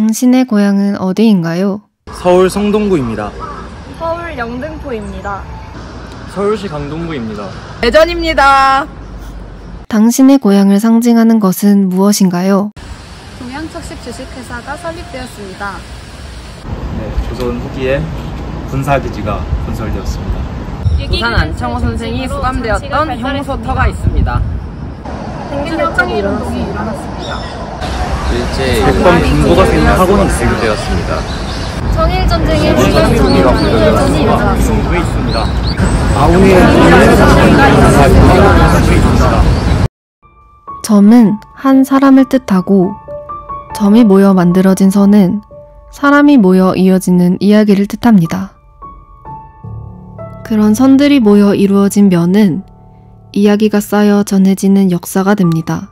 당신의 고향은 어디인가요? 서울 성동구입니다. 서울 영등포입니다. 서울시 강동구입니다. 대전입니다. 당신의 고향을 상징하는 것은 무엇인가요? 동양척식 주식회사가 설립되었습니다. 네, 조선 후기에 군사기지가 건설되었습니다. 부산 안창호 선생이 수감되었던 형소터가 있습니다. 행진혁명운동이 일어났습니다. 일제 백범 김구가 생각하고는 있습니다. 청일전쟁의 훈련전이 일어났습니다. 에 있습니다. 점은 한 사람을 뜻하고 점이 모여 만들어진 선은 사람이 모여 이어지는 이야기를 뜻합니다. 그런 선들이 모여 이루어진 면은 이야기가 쌓여 전해지는 역사가 됩니다.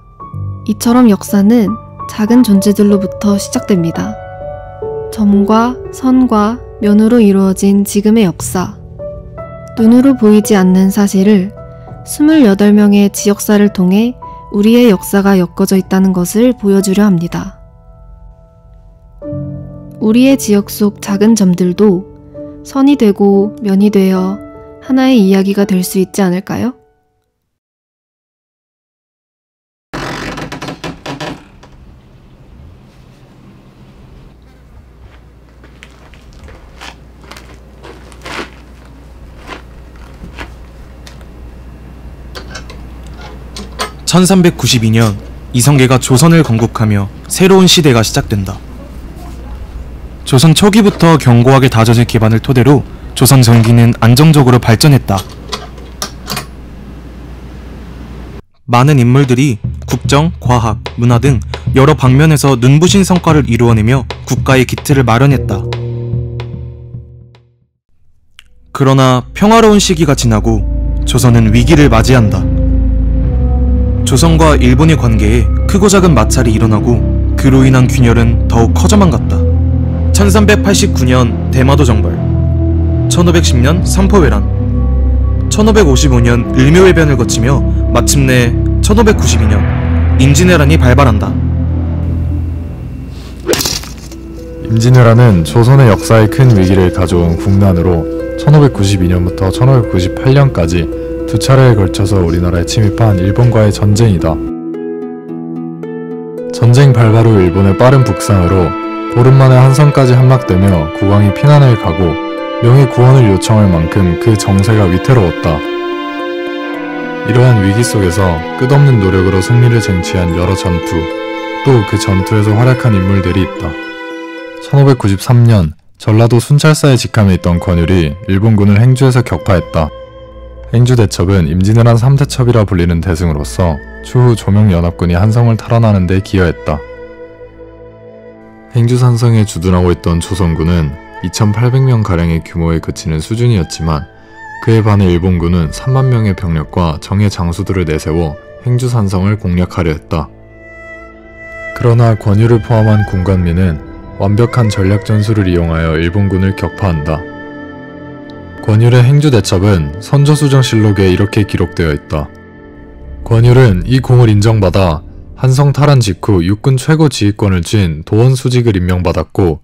이처럼 역사는 작은 존재들로부터 시작됩니다. 점과 선과 면으로 이루어진 지금의 역사. 눈으로 보이지 않는 사실을 28명의 지역사를 통해 우리의 역사가 엮어져 있다는 것을 보여주려 합니다. 우리의 지역 속 작은 점들도 선이 되고 면이 되어 하나의 이야기가 될 수 있지 않을까요? (1392년) 이성계가 조선을 건국하며 새로운 시대가 시작된다. 조선 초기부터 견고하게 다져진 기반을 토대로 조선 전기는 안정적으로 발전했다. 많은 인물들이 국정, 과학, 문화 등 여러 방면에서 눈부신 성과를 이루어내며 국가의 기틀을 마련했다. 그러나 평화로운 시기가 지나고 조선은 위기를 맞이한다. 조선과 일본의 관계에 크고 작은 마찰이 일어나고 그로 인한 균열은 더욱 커져만 갔다. 1389년 대마도 정벌, 1510년 삼포회란, 1555년 을묘해변을 거치며 마침내 1592년 임진왜란이 발발한다. 임진왜란은 조선의 역사에 큰 위기를 가져온 국난으로 1592년부터 1598년까지 두 차례에 걸쳐서 우리나라에 침입한 일본과의 전쟁이다. 전쟁 발발 후 일본의 빠른 북상으로 보름 만에 한성까지 함락되며 국왕이 피난을 가고 명의 구원을 요청할 만큼 그 정세가 위태로웠다. 이러한 위기 속에서 끝없는 노력으로 승리를 쟁취한 여러 전투, 또 그 전투에서 활약한 인물들이 있다. 1593년 전라도 순찰사에 직함해 있던 권율이 일본군을 행주에서 격파했다. 행주대첩은 임진왜란 3대첩이라 불리는 대승으로서 추후 조명연합군이 한성을 탈환하는 데 기여했다. 행주산성에 주둔하고 있던 조선군은 2800명가량의 규모에 그치는 수준이었지만 그에 반해 일본군은 3만 명의 병력과 정예 장수들을 내세워 행주산성을 공략하려 했다. 그러나 권율을 포함한 군관민은 완벽한 전략 전술을 이용하여 일본군을 격파한다. 권율의 행주대첩은 선조수정실록에 이렇게 기록되어 있다. 권율은 이 공을 인정받아 한성 탈환 직후 육군 최고 지휘권을 쥔 도원수직을 임명받았고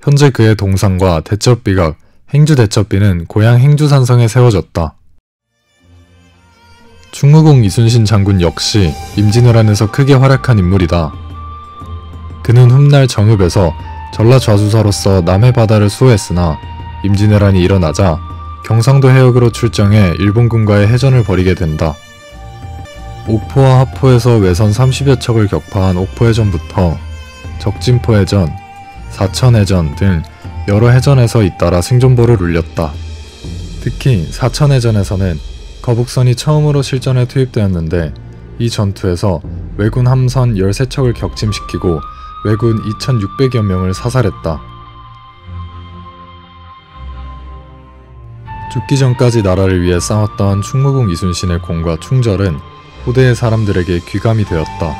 현재 그의 동상과 대첩비각, 행주대첩비는 고향 행주산성에 세워졌다. 충무공 이순신 장군 역시 임진왜란에서 크게 활약한 인물이다. 그는 훗날 정읍에서 전라좌수사로서 남해 바다를 수호했으나 임진왜란이 일어나자 경상도 해역으로 출정해 일본군과의 해전을 벌이게 된다. 옥포와 하포에서 외선 30여 척을 격파한 옥포해전부터 적진포해전, 사천해전 등 여러 해전에서 잇따라 생존보를 울렸다. 특히 사천해전에서는 거북선이 처음으로 실전에 투입되었는데 이 전투에서 왜군 함선 13척을 격침시키고 왜군 2600여 명을 사살했다. 죽기 전까지 나라를 위해 싸웠던 충무공 이순신의 공과 충절은 후대의 사람들에게 귀감이 되었다.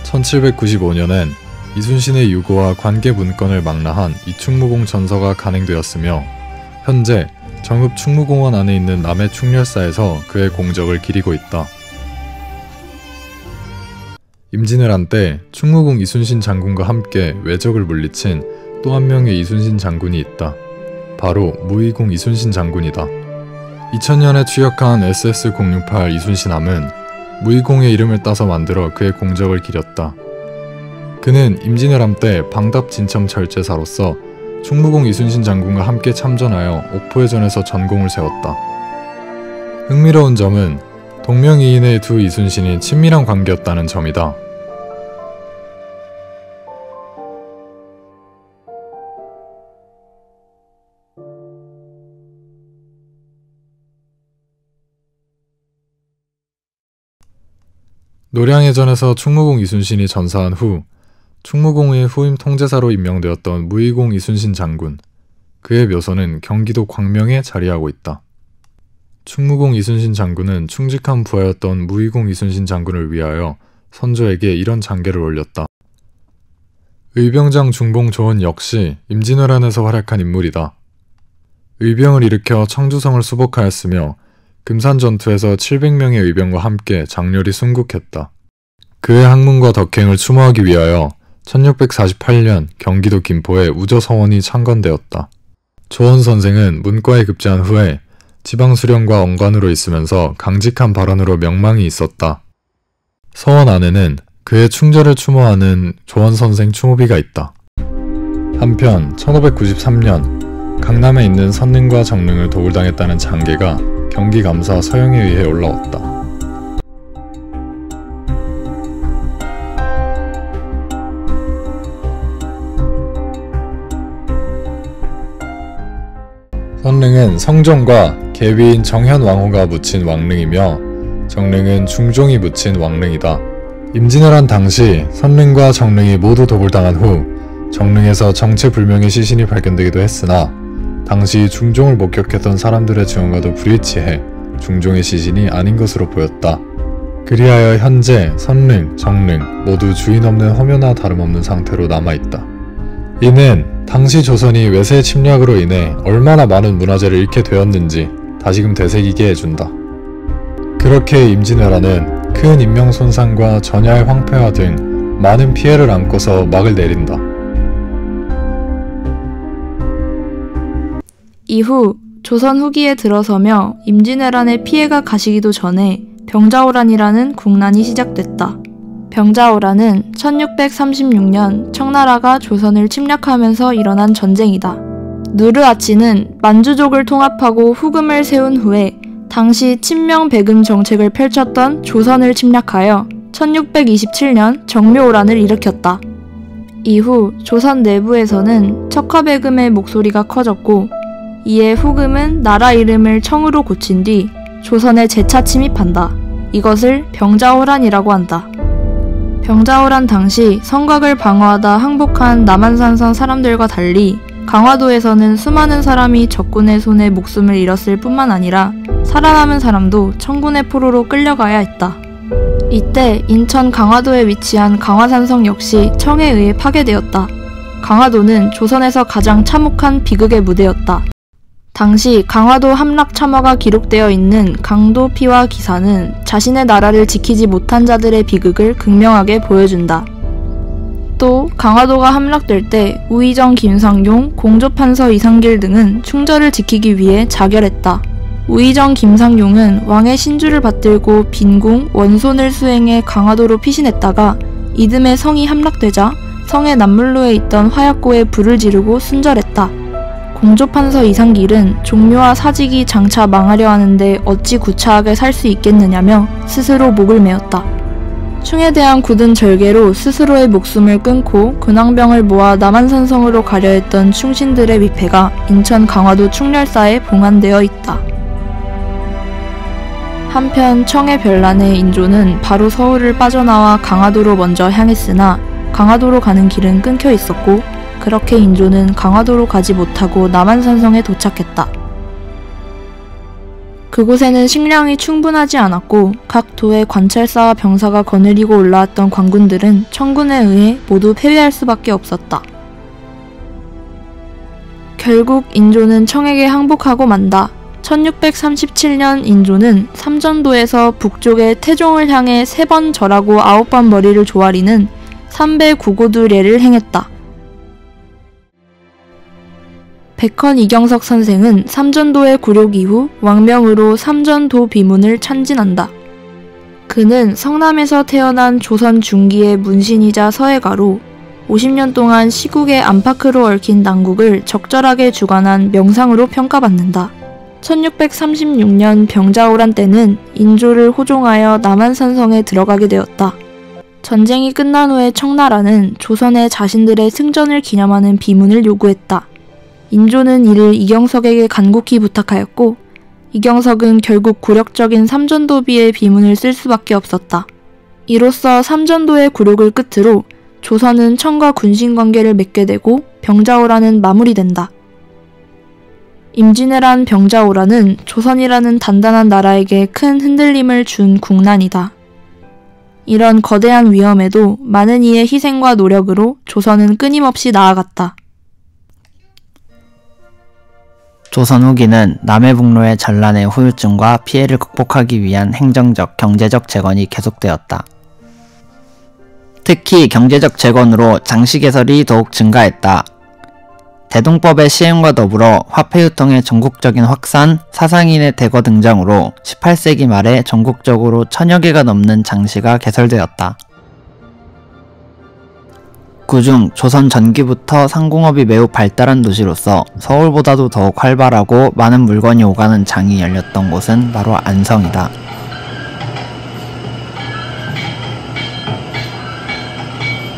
1795년엔 이순신의 유고와 관계 문건을 망라한 이충무공 전서가 간행되었으며 현재 정읍 충무공원 안에 있는 남해 충렬사에서 그의 공적을 기리고 있다. 임진왜란 한때 충무공 이순신 장군과 함께 왜적을 물리친 또 한 명의 이순신 장군이 있다. 바로 무의공 이순신 장군이다. 2000년에 취역한 SS-068 이순신함은 무의공의 이름을 따서 만들어 그의 공적을 기렸다. 그는 임진왜란 때 방답 진첨 절제사로서 충무공 이순신 장군과 함께 참전하여 옥포해전에서 전공을 세웠다. 흥미로운 점은 동명이인의 두 이순신이 친밀한 관계였다는 점이다. 노량해전에서 충무공 이순신이 전사한 후 충무공의 후임 통제사로 임명되었던 무의공 이순신 장군, 그의 묘소는 경기도 광명에 자리하고 있다. 충무공 이순신 장군은 충직한 부하였던 무의공 이순신 장군을 위하여 선조에게 이런 장계를 올렸다. 의병장 중봉 조원 역시 임진왜란에서 활약한 인물이다. 의병을 일으켜 청주성을 수복하였으며 금산전투에서 700명의 의병과 함께 장렬히 순국했다. 그의 학문과 덕행을 추모하기 위하여 1648년 경기도 김포에 우저서원이 창건되었다. 조원 선생은 문과에 급제한 후에 지방수령과 언관으로 있으면서 강직한 발언으로 명망이 있었다. 서원 안에는 그의 충절을 추모하는 조원 선생 추모비가 있다. 한편 1593년 강남에 있는 선릉과 정릉을 도굴당했다는 장계가 경기감사 서영에 의해 올라왔다. 선릉은 성종과 계위인 정현왕후가 묻힌 왕릉이며 정릉은 중종이 묻힌 왕릉이다. 임진왜란 당시 선릉과 정릉이 모두 도굴당한 후 정릉에서 정체불명의 시신이 발견되기도 했으나 당시 중종을 목격했던 사람들의 증언과도 불일치해 중종의 시신이 아닌 것으로 보였다. 그리하여 현재 선릉, 정릉 모두 주인 없는 허묘나 다름없는 상태로 남아있다. 이는 당시 조선이 외세 침략으로 인해 얼마나 많은 문화재를 잃게 되었는지 다시금 되새기게 해준다. 그렇게 임진왜란은 큰 인명 손상과 전야의 황폐화 등 많은 피해를 안고서 막을 내린다. 이후 조선 후기에 들어서며 임진왜란의 피해가 가시기도 전에 병자호란이라는 국난이 시작됐다. 병자호란은 1636년 청나라가 조선을 침략하면서 일어난 전쟁이다. 누르하치는 만주족을 통합하고 후금을 세운 후에 당시 친명배금 정책을 펼쳤던 조선을 침략하여 1627년 정묘호란을 일으켰다. 이후 조선 내부에서는 척화배금의 목소리가 커졌고 이에 후금은 나라 이름을 청으로 고친 뒤 조선에 재차 침입한다. 이것을 병자호란이라고 한다. 병자호란 당시 성곽을 방어하다 항복한 남한산성 사람들과 달리 강화도에서는 수많은 사람이 적군의 손에 목숨을 잃었을 뿐만 아니라 살아남은 사람도 청군의 포로로 끌려가야 했다. 이때 인천 강화도에 위치한 강화산성 역시 청에 의해 파괴되었다. 강화도는 조선에서 가장 참혹한 비극의 무대였다. 당시 강화도 함락 참화가 기록되어 있는 강도피와 기사는 자신의 나라를 지키지 못한 자들의 비극을 극명하게 보여준다. 또 강화도가 함락될 때 우의정 김상용, 공조판서 이상길 등은 충절을 지키기 위해 자결했다. 우의정 김상용은 왕의 신주를 받들고 빈궁, 원손을 수행해 강화도로 피신했다가 이듬해 성이 함락되자 성의 남물로에 있던 화약고에 불을 지르고 순절했다. 공조판서 이상길은 종묘와 사직이 장차 망하려 하는데 어찌 구차하게 살 수 있겠느냐며 스스로 목을 메었다. 충에 대한 굳은 절개로 스스로의 목숨을 끊고 근황병을 모아 남한산성으로 가려 했던 충신들의 위패가 인천 강화도 충렬사에 봉안되어 있다. 한편 청의 별난의 인조는 바로 서울을 빠져나와 강화도로 먼저 향했으나 강화도로 가는 길은 끊겨 있었고 그렇게 인조는 강화도로 가지 못하고 남한산성에 도착했다. 그곳에는 식량이 충분하지 않았고 각 도의 관찰사와 병사가 거느리고 올라왔던 관군들은 청군에 의해 모두 패배할 수밖에 없었다. 결국 인조는 청에게 항복하고 만다. 1637년 인조는 삼전도에서 북쪽의 태종을 향해 3번 절하고 9번 머리를 조아리는 삼배구고두례를 행했다. 백헌 이경석 선생은 삼전도의 굴욕 이후 왕명으로 삼전도 비문을 참진한다. 그는 성남에서 태어난 조선 중기의 문신이자 서예가로 50년 동안 시국의 안팎으로 얽힌 난국을 적절하게 주관한 명상으로 평가받는다. 1636년 병자호란 때는 인조를 호종하여 남한산성에 들어가게 되었다. 전쟁이 끝난 후에 청나라는 조선에 자신들의 승전을 기념하는 비문을 요구했다. 인조는 이를 이경석에게 간곡히 부탁하였고 이경석은 결국 굴욕적인 삼전도비의 비문을 쓸 수밖에 없었다. 이로써 삼전도의 굴욕을 끝으로 조선은 청과 군신관계를 맺게 되고 병자호란은 마무리된다. 임진왜란 병자호란은 조선이라는 단단한 나라에게 큰 흔들림을 준 국난이다. 이런 거대한 위험에도 많은 이의 희생과 노력으로 조선은 끊임없이 나아갔다. 조선 후기는 남해북로의 전란의 후유증과 피해를 극복하기 위한 행정적, 경제적 재건이 계속되었다. 특히 경제적 재건으로 장시 개설이 더욱 증가했다. 대동법의 시행과 더불어 화폐 유통의 전국적인 확산, 사상인의 대거 등장으로 18세기 말에 전국적으로 1000여 개가 넘는 장시가 개설되었다. 그중 조선 전기부터 상공업이 매우 발달한 도시로서 서울보다도 더욱 활발하고 많은 물건이 오가는 장이 열렸던 곳은 바로 안성이다.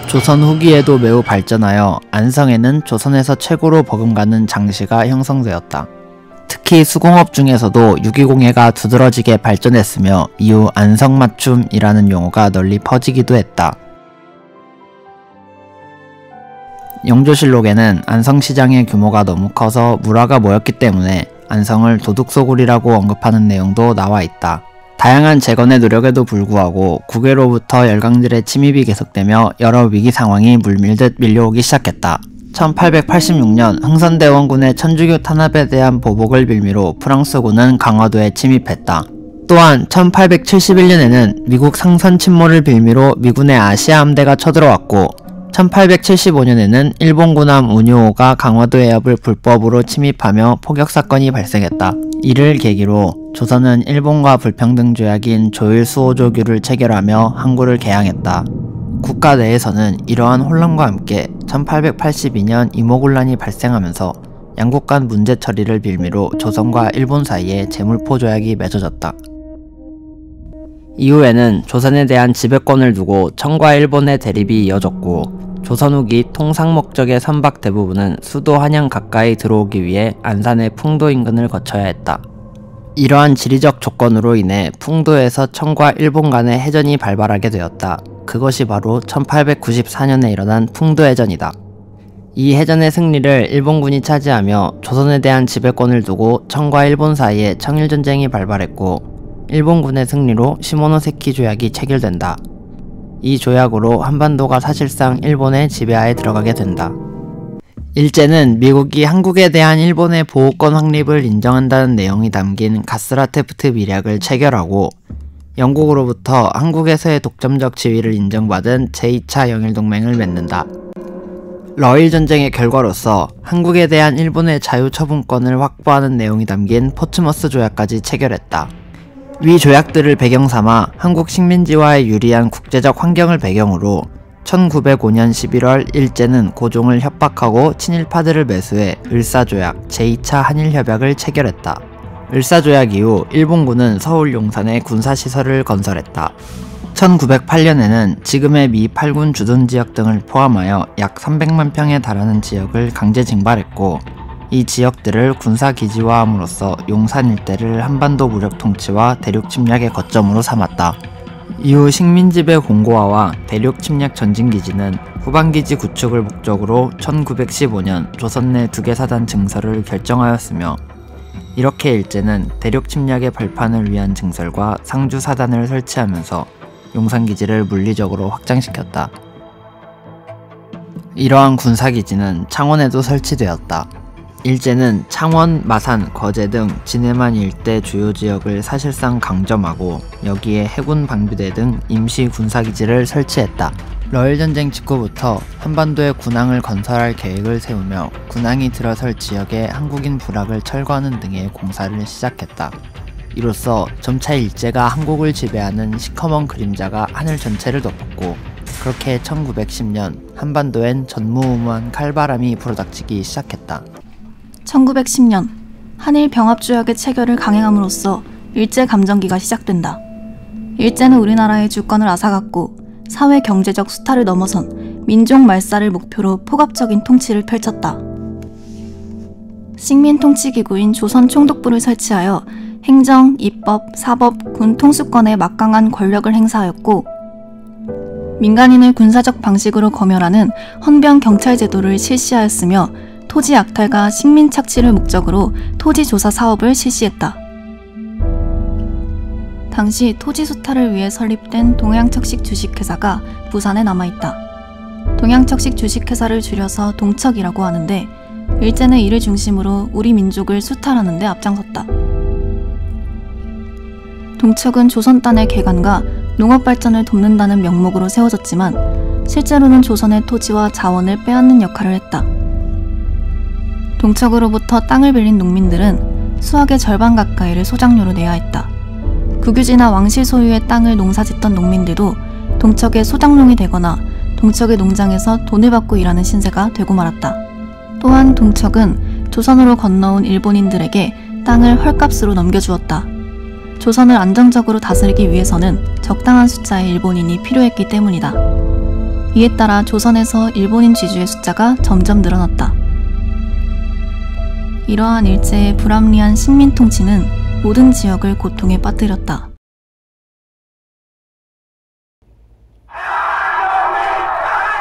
조선 후기에도 매우 발전하여 안성에는 조선에서 최고로 버금가는 장시가 형성되었다. 특히 수공업 중에서도 유기공예가 두드러지게 발전했으며 이후 안성맞춤이라는 용어가 널리 퍼지기도 했다. 영조실록에는 안성시장의 규모가 너무 커서 물화가 모였기 때문에 안성을 도둑소굴이라고 언급하는 내용도 나와 있다. 다양한 재건의 노력에도 불구하고 국외로부터 열강들의 침입이 계속되며 여러 위기 상황이 물밀듯 밀려오기 시작했다. 1886년 흥선대원군의 천주교 탄압에 대한 보복을 빌미로 프랑스군은 강화도에 침입했다. 또한 1871년에는 미국 상선 침몰을 빌미로 미군의 아시아 함대가 쳐들어왔고 1875년에는 일본군함 우뇨호가 강화도 해협을 불법으로 침입하며 포격사건이 발생했다. 이를 계기로 조선은 일본과 불평등 조약인 조일수호조규를 체결하며 항구를 개항했다. 국가 내에서는 이러한 혼란과 함께 1882년 이모군란이 발생하면서 양국 간 문제 처리를 빌미로 조선과 일본 사이에 제물포 조약이 맺어졌다. 이후에는 조선에 대한 지배권을 두고 청과 일본의 대립이 이어졌고 조선 후기 통상 목적의 선박 대부분은 수도 한양 가까이 들어오기 위해 안산의 풍도 인근을 거쳐야 했다. 이러한 지리적 조건으로 인해 풍도에서 청과 일본 간의 해전이 발발하게 되었다. 그것이 바로 1894년에 일어난 풍도해전이다. 이 해전의 승리를 일본군이 차지하며 조선에 대한 지배권을 두고 청과 일본 사이에 청일전쟁이 발발했고 일본군의 승리로 시모노세키 조약이 체결된다. 이 조약으로 한반도가 사실상 일본의 지배하에 들어가게 된다. 일제는 미국이 한국에 대한 일본의 보호권 확립을 인정한다는 내용이 담긴 가스라테프트 밀약을 체결하고 영국으로부터 한국에서의 독점적 지위를 인정받은 제2차 영일동맹을 맺는다. 러일전쟁의 결과로서 한국에 대한 일본의 자유처분권을 확보하는 내용이 담긴 포츠머스 조약까지 체결했다. 위 조약들을 배경삼아 한국 식민지화에 유리한 국제적 환경을 배경으로 1905년 11월 일제는 고종을 협박하고 친일파들을 매수해 을사조약 제2차 한일협약을 체결했다. 을사조약 이후 일본군은 서울 용산에 군사시설을 건설했다. 1908년에는 지금의 미 8군 주둔지역 등을 포함하여 약 300만 평에 달하는 지역을 강제 징발했고 이 지역들을 군사기지화함으로써 용산 일대를 한반도 무력 통치와 대륙 침략의 거점으로 삼았다. 이후 식민지배 공고화와 대륙 침략 전진기지는 후방기지 구축을 목적으로 1915년 조선 내 2개 사단 증설을 결정하였으며 이렇게 일제는 대륙 침략의 발판을 위한 증설과 상주 사단을 설치하면서 용산기지를 물리적으로 확장시켰다. 이러한 군사기지는 창원에도 설치되었다. 일제는 창원, 마산, 거제 등 진해만 일대 주요 지역을 사실상 강점하고 여기에 해군 방비대 등 임시 군사기지를 설치했다. 러일전쟁 직후부터 한반도에 군항을 건설할 계획을 세우며 군항이 들어설 지역에 한국인 부락을 철거하는 등의 공사를 시작했다. 이로써 점차 일제가 한국을 지배하는 시커먼 그림자가 하늘 전체를 덮었고 그렇게 1910년 한반도엔 전무후무한 칼바람이 불어닥치기 시작했다. 1910년 한일 병합조약의 체결을 강행함으로써 일제 감정기가 시작된다. 일제는 우리나라의 주권을 앗아갔고 사회 경제적 수탈을 넘어선 민족 말살을 목표로 폭압적인 통치를 펼쳤다. 식민통치기구인 조선총독부를 설치하여 행정, 입법, 사법, 군 통수권에 막강한 권력을 행사하였고 민간인을 군사적 방식으로 검열하는 헌병 경찰 제도를 실시하였으며 토지 약탈과 식민 착취를 목적으로 토지 조사 사업을 실시했다. 당시 토지 수탈을 위해 설립된 동양척식 주식회사가 부산에 남아있다. 동양척식 주식회사를 줄여서 동척이라고 하는데 일제는 이를 중심으로 우리 민족을 수탈하는 데 앞장섰다. 동척은 조선단의 개간과 농업발전을 돕는다는 명목으로 세워졌지만 실제로는 조선의 토지와 자원을 빼앗는 역할을 했다. 동척으로부터 땅을 빌린 농민들은 수확의 절반 가까이를 소작료로 내야 했다. 국유지나 왕실 소유의 땅을 농사짓던 농민들도 동척의 소작농이 되거나 동척의 농장에서 돈을 받고 일하는 신세가 되고 말았다. 또한 동척은 조선으로 건너온 일본인들에게 땅을 헐값으로 넘겨주었다. 조선을 안정적으로 다스리기 위해서는 적당한 숫자의 일본인이 필요했기 때문이다. 이에 따라 조선에서 일본인居주의 숫자가 점점 늘어났다. 이러한 일제의 불합리한 식민 통치는 모든 지역을 고통에 빠뜨렸다.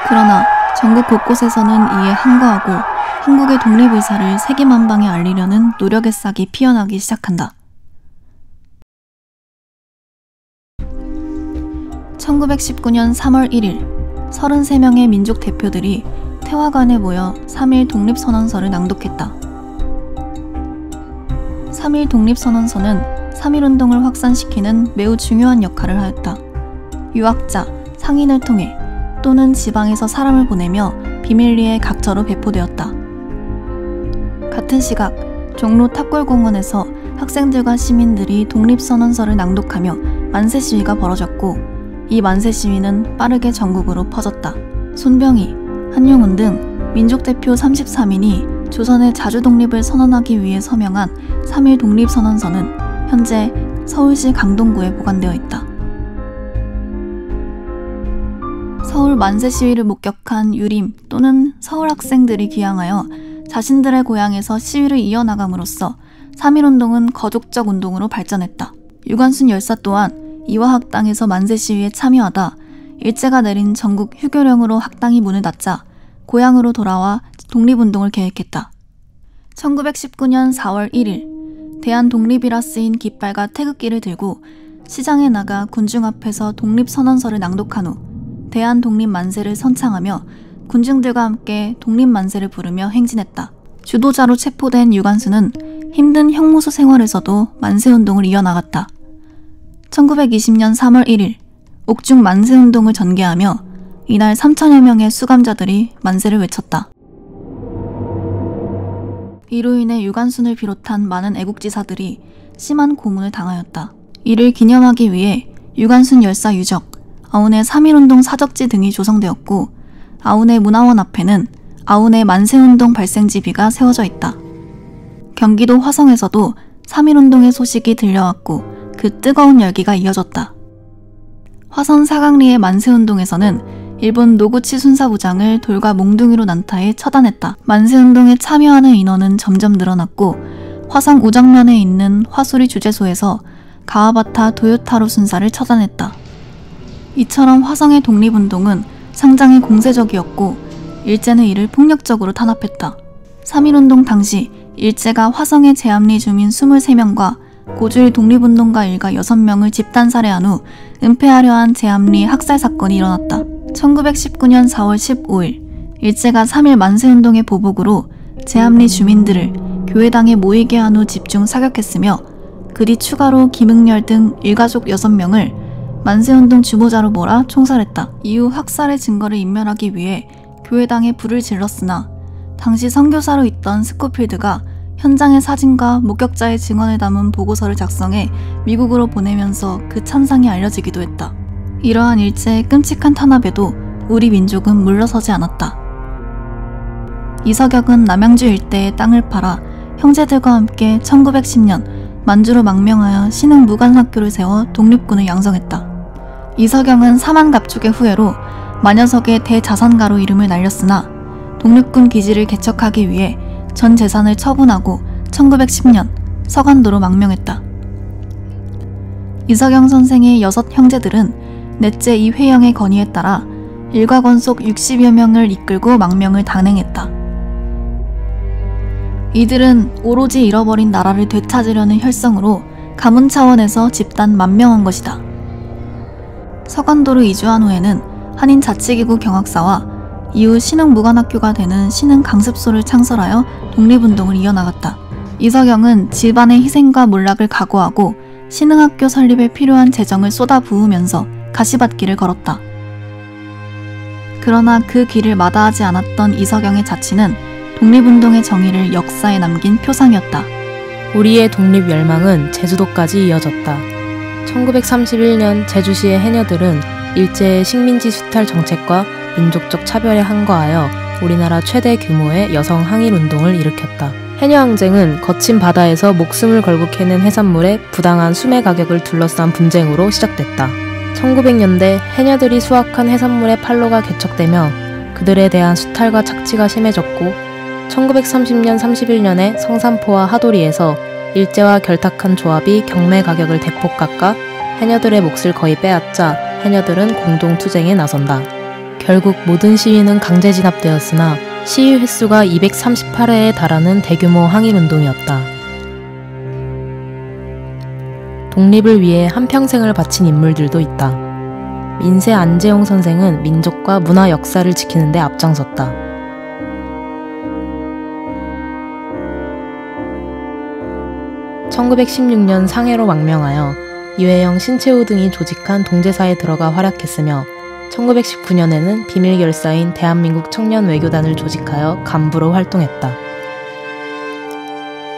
그러나 전국 곳곳에서는 이에 항거하고 한국의 독립의사를 세계만방에 알리려는 노력의 싹이 피어나기 시작한다. 1919년 3월 1일 33명의 민족 대표들이 태화관에 모여 3.1 독립선언서를 낭독했다. 3.1 독립선언서는 3.1운동을 확산시키는 매우 중요한 역할을 하였다. 유학자, 상인을 통해 또는 지방에서 사람을 보내며 비밀리에 각처로 배포되었다. 같은 시각 종로 탑골공원에서 학생들과 시민들이 독립선언서를 낭독하며 만세 시위가 벌어졌고 이 만세 시위는 빠르게 전국으로 퍼졌다. 손병희, 한용운 등 민족대표 33인이 조선의 자주독립을 선언하기 위해 서명한 3.1 독립선언서는 현재 서울시 강동구에 보관되어 있다. 서울 만세 시위를 목격한 유림 또는 서울 학생들이 기항하여 자신들의 고향에서 시위를 이어나감으로써 3.1운동은 거족적 운동으로 발전했다. 유관순 열사 또한 이화 학당에서 만세 시위에 참여하다 일제가 내린 전국 휴교령으로 학당이 문을 닫자 고향으로 돌아와 독립운동을 계획했다. 1919년 4월 1일 대한독립이라 쓰인 깃발과 태극기를 들고 시장에 나가 군중 앞에서 독립선언서를 낭독한 후 대한독립만세를 선창하며 군중들과 함께 독립만세를 부르며 행진했다. 주도자로 체포된 유관순은 힘든 형무소 생활에서도 만세운동을 이어나갔다. 1920년 3월 1일 옥중 만세운동을 전개하며 이날 3천여 명의 수감자들이 만세를 외쳤다. 이로 인해 유관순을 비롯한 많은 애국지사들이 심한 고문을 당하였다. 이를 기념하기 위해 유관순 열사 유적, 아운의 3.1운동 사적지 등이 조성되었고 아운의 문화원 앞에는 아운의 만세운동 발생지비가 세워져 있다. 경기도 화성에서도 3.1운동의 소식이 들려왔고 그 뜨거운 열기가 이어졌다. 화성 사강리의 만세운동에서는 일본 노구치 순사부장을 돌과 몽둥이로 난타해 처단했다. 만세운동에 참여하는 인원은 점점 늘어났고 화성 우정면에 있는 화수리 주재소에서 가와바타 도요타로 순사를 처단했다. 이처럼 화성의 독립운동은 상당히 공세적이었고 일제는 이를 폭력적으로 탄압했다. 3.1운동 당시 일제가 화성의 제암리 주민 23명과 고주일 독립운동가 일가 6명을 집단 살해한 후 은폐하려 한 제암리 학살 사건이 일어났다. 1919년 4월 15일 일제가 3.1 만세운동의 보복으로 제암리 주민들을 교회당에 모이게 한 후 집중 사격했으며 그뒤 추가로 김응렬 등 일가족 6명을 만세운동 주모자로 몰아 총살했다. 이후 학살의 증거를 인멸하기 위해 교회당에 불을 질렀으나 당시 선교사로 있던 스코필드가 현장의 사진과 목격자의 증언을 담은 보고서를 작성해 미국으로 보내면서 그 참상이 알려지기도 했다. 이러한 일제의 끔찍한 탄압에도 우리 민족은 물러서지 않았다. 이석영은 남양주 일대의 땅을 팔아 형제들과 함께 1910년 만주로 망명하여 신흥 무관학교를 세워 독립군을 양성했다. 이석영은 사만갑축의 후예로 만여석의 대자산가로 이름을 날렸으나 독립군 기지를 개척하기 위해 전 재산을 처분하고 1910년 서간도로 망명했다. 이석영 선생의 6 형제들은 넷째 이회영의 건의에 따라 일가권속 60여 명을 이끌고 망명을 단행했다. 이들은 오로지 잃어버린 나라를 되찾으려는 혈성으로 가문 차원에서 집단 만명한 것이다. 서간도로 이주한 후에는 한인 자치기구 경학사와 이후 신흥무관학교가 되는 신흥강습소를 창설하여 독립운동을 이어나갔다. 이석영은 집안의 희생과 몰락을 각오하고 신흥학교 설립에 필요한 재정을 쏟아부으면서 가시밭길을 걸었다. 그러나 그 길을 마다하지 않았던 이석영의 자취는 독립운동의 정의를 역사에 남긴 표상이었다. 우리의 독립 열망은 제주도까지 이어졌다. 1931년 제주시의 해녀들은 일제의 식민지 수탈 정책과 민족적 차별에 항거하여 우리나라 최대 규모의 여성 항일운동을 일으켰다. 해녀항쟁은 거친 바다에서 목숨을 걸고 캐는 해산물의 부당한 수매 가격을 둘러싼 분쟁으로 시작됐다. 1900년대 해녀들이 수확한 해산물의 판로가 개척되며 그들에 대한 수탈과 착취가 심해졌고 1930년 31년에 성산포와 하도리에서 일제와 결탁한 조합이 경매 가격을 대폭 깎아 해녀들의 몫을 거의 빼앗자 해녀들은 공동투쟁에 나선다. 결국 모든 시위는 강제 진압되었으나 시위 횟수가 238회에 달하는 대규모 항일운동이었다. 독립을 위해 한평생을 바친 인물들도 있다. 민세 안재홍 선생은 민족과 문화 역사를 지키는 데 앞장섰다. (1916년) 상해로 망명하여 이회영, 신채호 등이 조직한 동제사에 들어가 활약했으며 1919년에는 비밀결사인 대한민국 청년외교단을 조직하여 간부로 활동했다.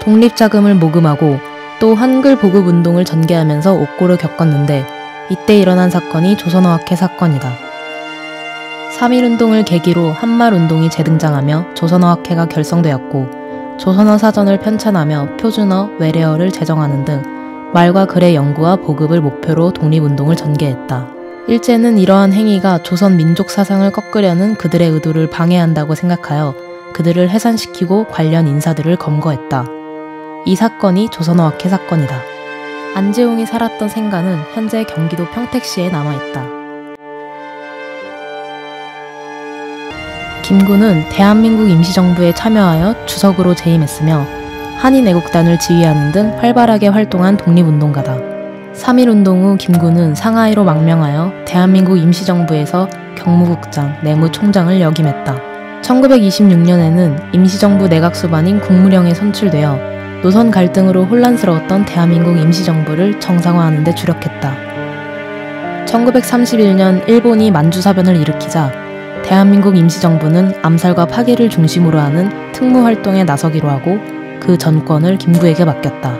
독립자금을 모금하고 또 한글 보급운동을 전개하면서 옥고를 겪었는데 이때 일어난 사건이 조선어학회 사건이다. 3.1운동을 계기로 한말운동이 재등장하며 조선어학회가 결성되었고 조선어 사전을 편찬하며 표준어, 외래어를 제정하는 등 말과 글의 연구와 보급을 목표로 독립운동을 전개했다. 일제는 이러한 행위가 조선 민족 사상을 꺾으려는 그들의 의도를 방해한다고 생각하여 그들을 해산시키고 관련 인사들을 검거했다. 이 사건이 조선어학회 사건이다. 안재홍이 살았던 생가는 현재 경기도 평택시에 남아있다. 김구는 대한민국 임시정부에 참여하여 주석으로 재임했으며 한인애국단을 지휘하는 등 활발하게 활동한 독립운동가다. 3.1운동 후 김구는 상하이로 망명하여 대한민국 임시정부에서 경무국장, 내무총장을 역임했다. 1926년에는 임시정부 내각수반인 국무령에 선출되어 노선 갈등으로 혼란스러웠던 대한민국 임시정부를 정상화하는 데 주력했다. 1931년 일본이 만주사변을 일으키자 대한민국 임시정부는 암살과 파괴를 중심으로 하는 특무활동에 나서기로 하고 그 전권을 김구에게 맡겼다.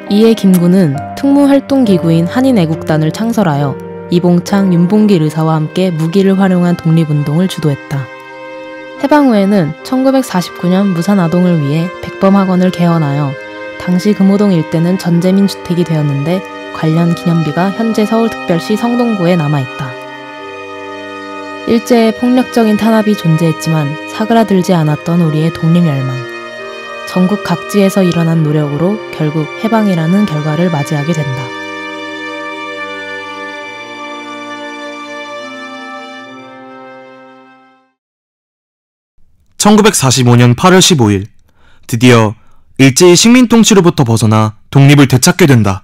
이에 김구는 특무활동기구인 한인애국단을 창설하여 이봉창, 윤봉길 의사와 함께 무기를 활용한 독립운동을 주도했다. 해방 후에는 1949년 무산아동을 위해 백범학원을 개원하여 당시 금호동 일대는 전재민 주택이 되었는데 관련 기념비가 현재 서울특별시 성동구에 남아있다. 일제의 폭력적인 탄압이 존재했지만 사그라들지 않았던 우리의 독립열망. 전국 각지에서 일어난 노력으로 결국 해방이라는 결과를 맞이하게 된다. (1945년 8월 15일) 드디어 일제의 식민 통치로부터 벗어나 독립을 되찾게 된다.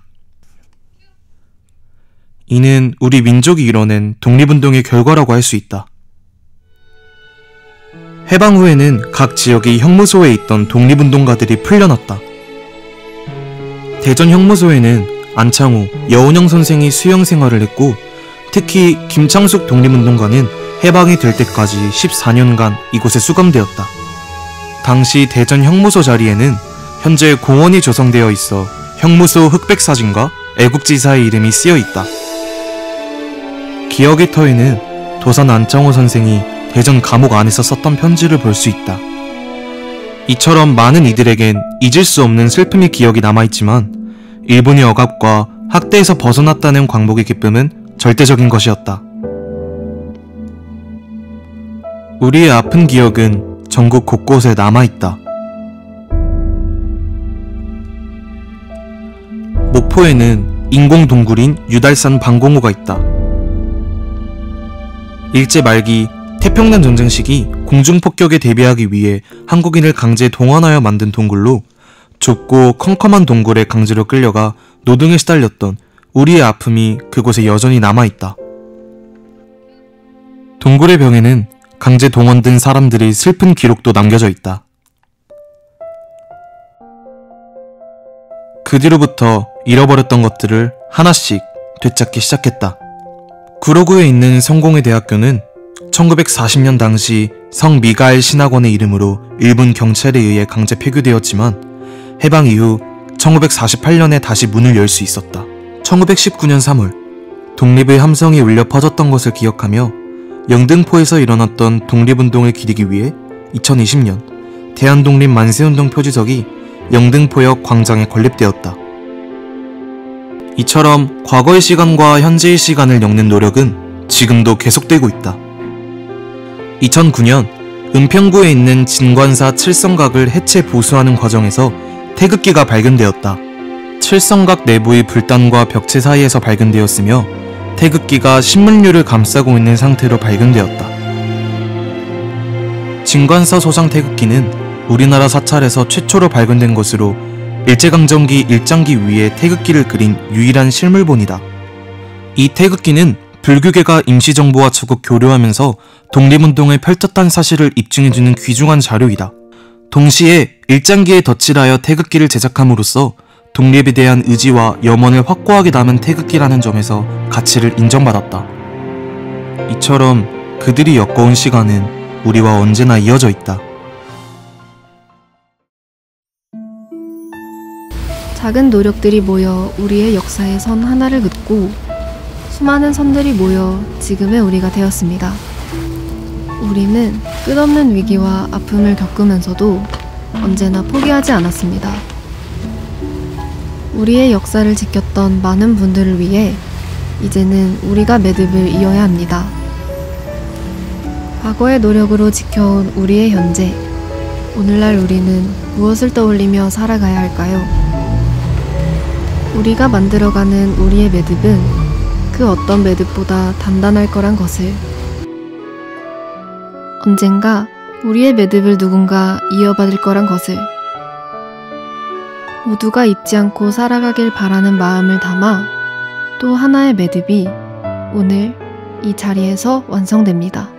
이는 우리 민족이 이뤄낸 독립운동의 결과라고 할 수 있다. 해방 후에는 각 지역의 형무소에 있던 독립운동가들이 풀려났다. 대전 형무소에는 안창호, 여운형 선생이 수용 생활을 했고, 특히 김창숙 독립운동가는 해방이 될 때까지 14년간 이곳에 수감되었다. 당시 대전 형무소 자리에는 현재 공원이 조성되어 있어 형무소 흑백 사진과 애국지사의 이름이 쓰여 있다. 기억의 터에는 도산 안창호 선생이 대전 감옥 안에서 썼던 편지를 볼 수 있다. 이처럼 많은 이들에겐 잊을 수 없는 슬픔의 기억이 남아있지만 일본의 억압과 학대에서 벗어났다는 광복의 기쁨은 절대적인 것이었다. 우리의 아픈 기억은 전국 곳곳에 남아있다. 목포에는 인공동굴인 유달산 방공호가 있다. 일제 말기 태평양 전쟁 시기 공중폭격에 대비하기 위해 한국인을 강제 동원하여 만든 동굴로 좁고 컴컴한 동굴에 강제로 끌려가 노동에 시달렸던 우리의 아픔이 그곳에 여전히 남아있다. 동굴의 벽에는 강제 동원된 사람들의 슬픈 기록도 남겨져 있다. 그 뒤로부터 잃어버렸던 것들을 하나씩 되찾기 시작했다. 구로구에 있는 성공회대학교는 1940년 당시 성미가엘 신학원의 이름으로 일본 경찰에 의해 강제 폐교되었지만 해방 이후 1948년에 다시 문을 열 수 있었다. 1919년 3월 독립의 함성이 울려 퍼졌던 것을 기억하며 영등포에서 일어났던 독립운동을 기리기 위해 2020년 대한독립 만세운동 표지석이 영등포역 광장에 건립되었다. 이처럼 과거의 시간과 현재의 시간을 엮는 노력은 지금도 계속되고 있다. 2009년 은평구에 있는 진관사 칠성각을 해체 보수하는 과정에서 태극기가 발견되었다. 칠성각 내부의 불단과 벽체 사이에서 발견되었으며 태극기가 신문류를 감싸고 있는 상태로 발견되었다. 진관사 소장 태극기는 우리나라 사찰에서 최초로 발견된 것으로 일제강점기 일장기 위에 태극기를 그린 유일한 실물본이다. 이 태극기는 불교계가 임시정부와 적극 교류하면서 독립운동을 펼쳤다는 사실을 입증해주는 귀중한 자료이다. 동시에 일장기에 덧칠하여 태극기를 제작함으로써 독립에 대한 의지와 염원을 확고하게 담은 태극기라는 점에서 가치를 인정받았다. 이처럼 그들이 엮어온 시간은 우리와 언제나 이어져 있다. 작은 노력들이 모여 우리의 역사의 선 하나를 긋고 수많은 선들이 모여 지금의 우리가 되었습니다. 우리는 끝없는 위기와 아픔을 겪으면서도 언제나 포기하지 않았습니다. 우리의 역사를 지켰던 많은 분들을 위해 이제는 우리가 매듭을 이어야 합니다. 과거의 노력으로 지켜온 우리의 현재, 오늘날 우리는 무엇을 떠올리며 살아가야 할까요? 우리가 만들어가는 우리의 매듭은 그 어떤 매듭보다 단단할 거란 것을, 언젠가 우리의 매듭을 누군가 이어받을 거란 것을, 모두가 잊지 않고 살아가길 바라는 마음을 담아 또 하나의 매듭이 오늘 이 자리에서 완성됩니다.